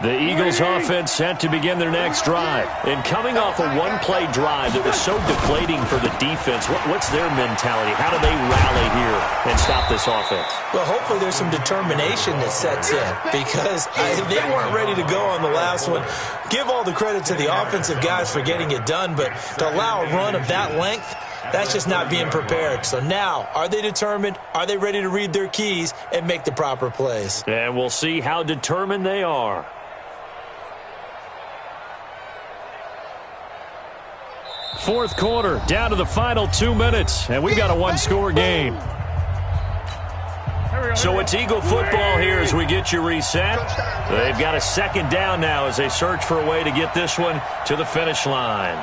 The Eagles offense set to begin their next drive. And coming off a one-play drive that was so deflating for the defense, what's their mentality? How do they rally here and stop this offense? Well, hopefully there's some determination that sets in because they weren't ready to go on the last one. Give all the credit to the offensive guys for getting it done, but to allow a run of that length, that's just not being prepared. So now, are they determined? Are they ready to read their keys and make the proper plays? And we'll see how determined they are. Fourth quarter, down to the final 2 minutes, and we've got a one-score game. So it's Eagle football here as we get you reset. They've got a second down now as they search for a way to get this one to the finish line.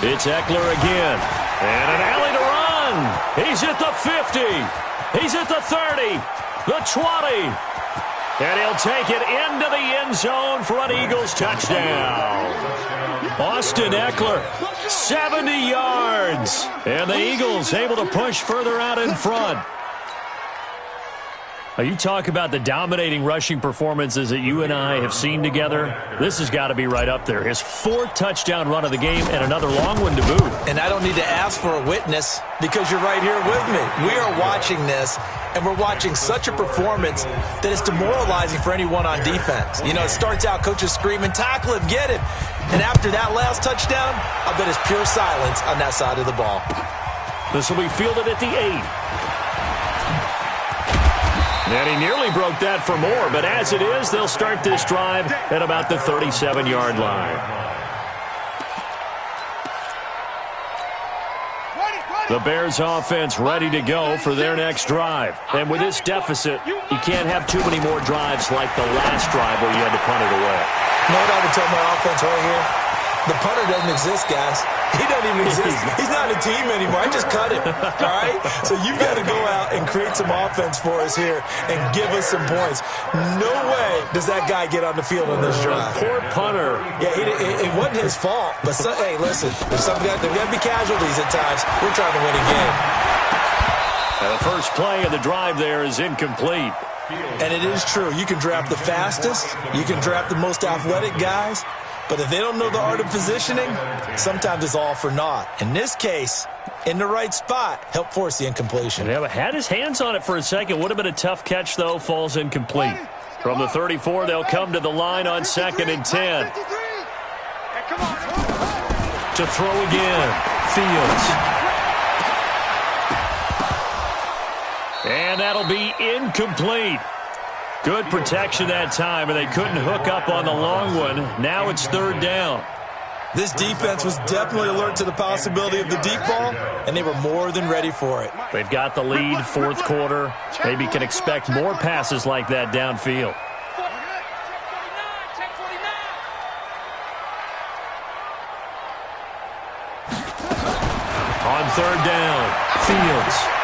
It's Eckler again. And an alley to run. He's at the 50. He's at the 30. The 20. And he'll take it into the end zone for an Eagles touchdown. Austin Eckler, 70 yards. And the Eagles able to push further out in front. You talk about the dominating rushing performances that you and I have seen together. This has got to be right up there. His fourth touchdown run of the game and another long one to boot. And I don't need to ask for a witness because you're right here with me. We are watching this, and we're watching such a performance that it's demoralizing for anyone on defense. You know, it starts out coaches screaming, tackle him, get him. And after that last touchdown, I bet it's pure silence on that side of the ball. This will be fielded at the 8. And he nearly broke that for more, but as it is, they'll start this drive at about the 37-yard line. The Bears offense ready to go for their next drive. And with this deficit, you can't have too many more drives like the last drive where you had to punt it away. You know what I would tell my offense right here? The punter doesn't exist, guys. He doesn't even exist. He's not a team anymore. I just cut him, all right? So you've got to go out and create some offense for us here and give us some points. No way does that guy get on the field on this drive. Poor punter. Yeah, it wasn't his fault. But, hey, listen, there's got to be casualties at times. We're trying to win a game. The first play of the drive there is incomplete. And it is true. You can draft the fastest. You can draft the most athletic guys. But if they don't know the art of positioning, sometimes it's all for naught. In this case, in the right spot, help force the incompletion. Yeah, had his hands on it for a second. Would have been a tough catch, though. Falls incomplete. From the 34, they'll come to the line on 2nd and 10. To throw again. Fields. And that'll be incomplete. Good protection that time, and they couldn't hook up on the long one. Now it's 3rd down. This defense was definitely alert to the possibility of the deep ball, and they were more than ready for it. They've got the lead, 4th quarter. Maybe can expect more passes like that downfield. On 3rd down, Fields.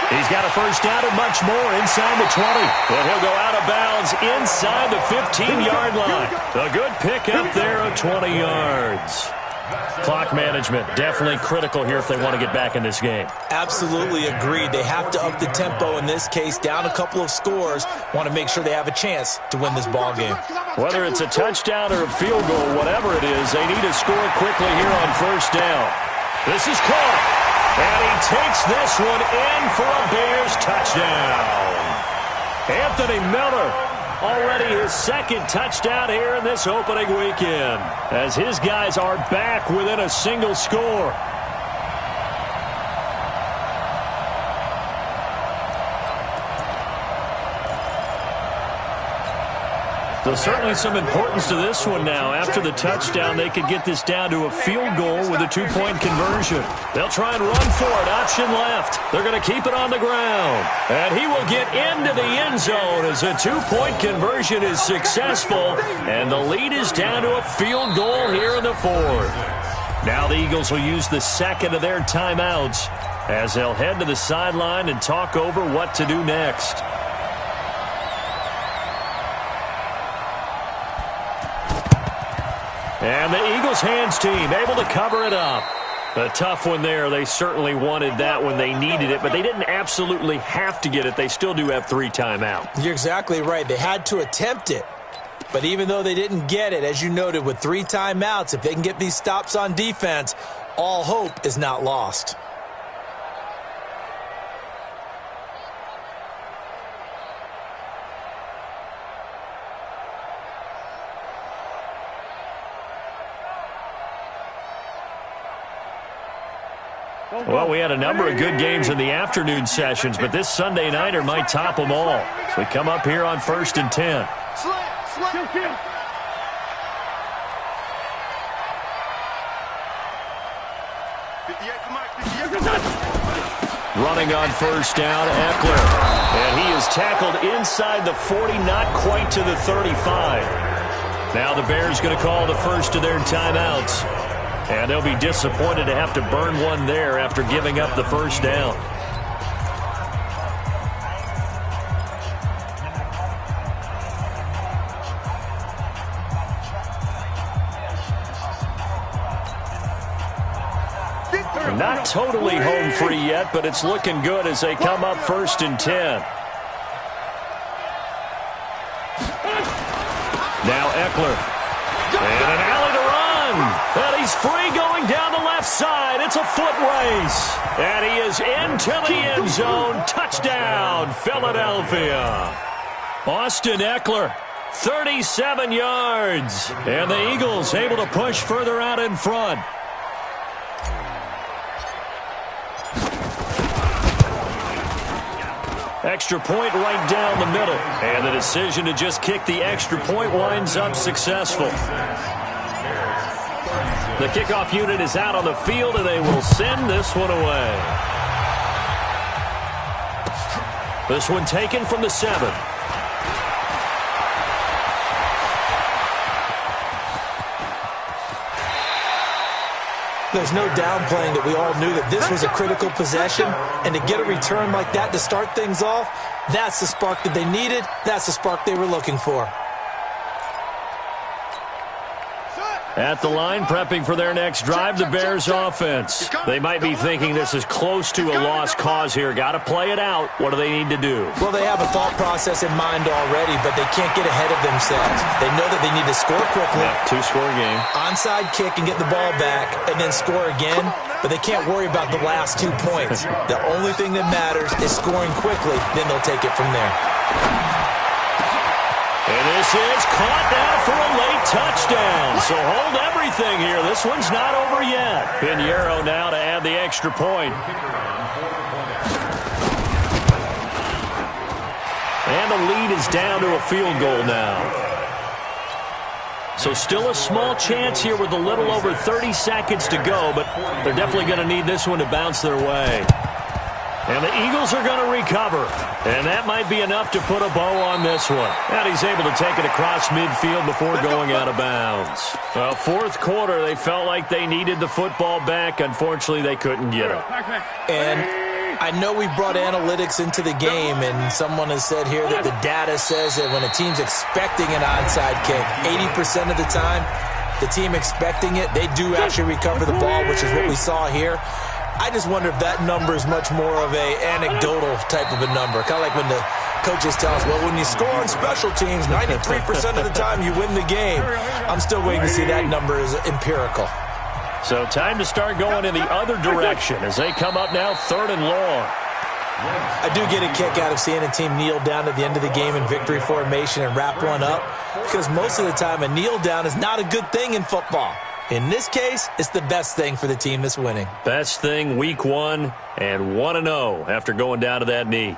He's got a first down and much more inside the 20. And he'll go out of bounds inside the 15-yard line. A good pickup there of 20 yards. Clock management definitely critical here if they want to get back in this game. Absolutely agreed. They have to up the tempo in this case, down a couple of scores. Want to make sure they have a chance to win this ball game. Whether it's a touchdown or a field goal, whatever it is, they need to score quickly here on 1st down. This is caught. And he takes this one in for a Bears touchdown. Anthony Miller, already his 2nd touchdown here in this opening weekend, as his guys are back within a single score. So certainly some importance to this one now. After the touchdown, they could get this down to a field goal with a 2-point conversion. They'll try and run for it. Option left. They're going to keep it on the ground. And he will get into the end zone as a 2-point conversion is successful. And the lead is down to a field goal here in the 4th. Now the Eagles will use the 2nd of their timeouts as they'll head to the sideline and talk over what to do next. And the Eagles hands team able to cover it up. A tough one there. They certainly wanted that when they needed it, but they didn't absolutely have to get it. They still do have 3 timeouts. You're exactly right. They had to attempt it. But even though they didn't get it, as you noted, with 3 timeouts, if they can get these stops on defense, all hope is not lost. Well, we had a number of good games in the afternoon sessions, but this Sunday nighter might top them all. So we come up here on 1st and 10. Running on 1st down, Eckler. And he is tackled inside the 40, not quite to the 35. Now the Bears going to call the first of their timeouts. And they'll be disappointed to have to burn one there after giving up the 1st down. Not totally home free yet, but it's looking good as they come up 1st and 10. Now Eckler. And an alley to run. And he's free going down the left side. It's a foot race. And he is into the end zone. Touchdown, Philadelphia. Austin Eckler, 37 yards. And the Eagles able to push further out in front. Extra point right down the middle. And the decision to just kick the extra point winds up successful. The kickoff unit is out on the field, and they will send this one away. This one taken from the 7. There's no downplaying that we all knew that this was a critical possession, and to get a return like that to start things off, that's the spark that they needed. That's the spark they were looking for. At the line, prepping for their next drive, the Bears offense. They might be thinking this is close to a lost cause here. Got to play it out. What do they need to do? Well, they have a thought process in mind already, but they can't get ahead of themselves. They know that they need to score quickly. Yep, 2-score game. Onside kick and get the ball back, and then score again. But they can't worry about the last 2 points. The only thing that matters is scoring quickly. Then they'll take it from there. And this is caught now for a late touchdown. So hold everything here. This one's not over yet. Pinheiro now to add the extra point. And the lead is down to a field goal now. So still a small chance here with a little over 30 seconds to go, but they're definitely going to need this one to bounce their way. And the Eagles are going to recover. And that might be enough to put a bow on this one. And he's able to take it across midfield before going out of bounds. Well, 4th quarter, they felt like they needed the football back. Unfortunately, they couldn't get it. And I know we brought analytics into the game, and someone has said here that the data says that when a team's expecting an onside kick, 80% of the time, the team expecting it, they do actually recover the ball, which is what we saw here. I just wonder if that number is much more of a anecdotal type of a number. Kind of like when the coaches tell us, well, when you score on special teams, 93% of the time you win the game. I'm still waiting to see that number is empirical. So time to start going in the other direction as they come up now 3rd and long. I do get a kick out of seeing a team kneel down at the end of the game in victory formation and wrap one up, because most of the time a kneel down is not a good thing in football. In this case, it's the best thing for the team that's winning. Best thing week 1 and 1-0 after going down to that knee.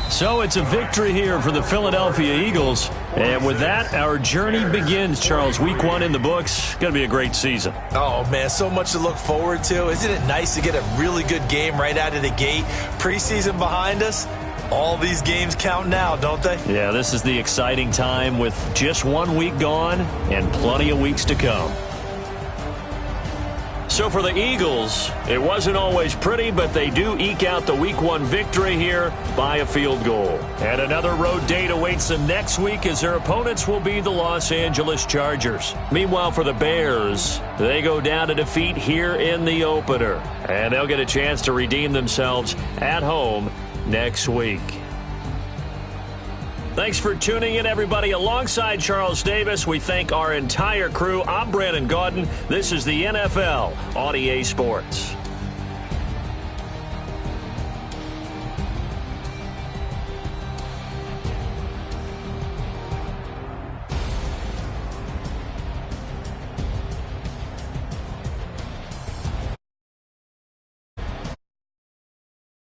So it's a victory here for the Philadelphia Eagles. And with that, our journey begins, Charles. Week 1 in the books. Going to be a great season. Oh, man, so much to look forward to. Isn't it nice to get a really good game right out of the gate? Preseason behind us. All these games count now, don't they? Yeah, this is the exciting time with just 1 week gone and plenty of weeks to come. So So for the Eagles, it wasn't always pretty, but they do eke out the Week 1 victory here by a field goal. And another road date awaits them next week as their opponents will be the Los Angeles Chargers. Meanwhile, for the Bears, they go down to defeat here in the opener. And they'll get a chance to redeem themselves at home next week. Thanks for tuning in, everybody. Alongside Charles Davis, we thank our entire crew. I'm Brandon Gaudin. This is the NFL on EA Sports.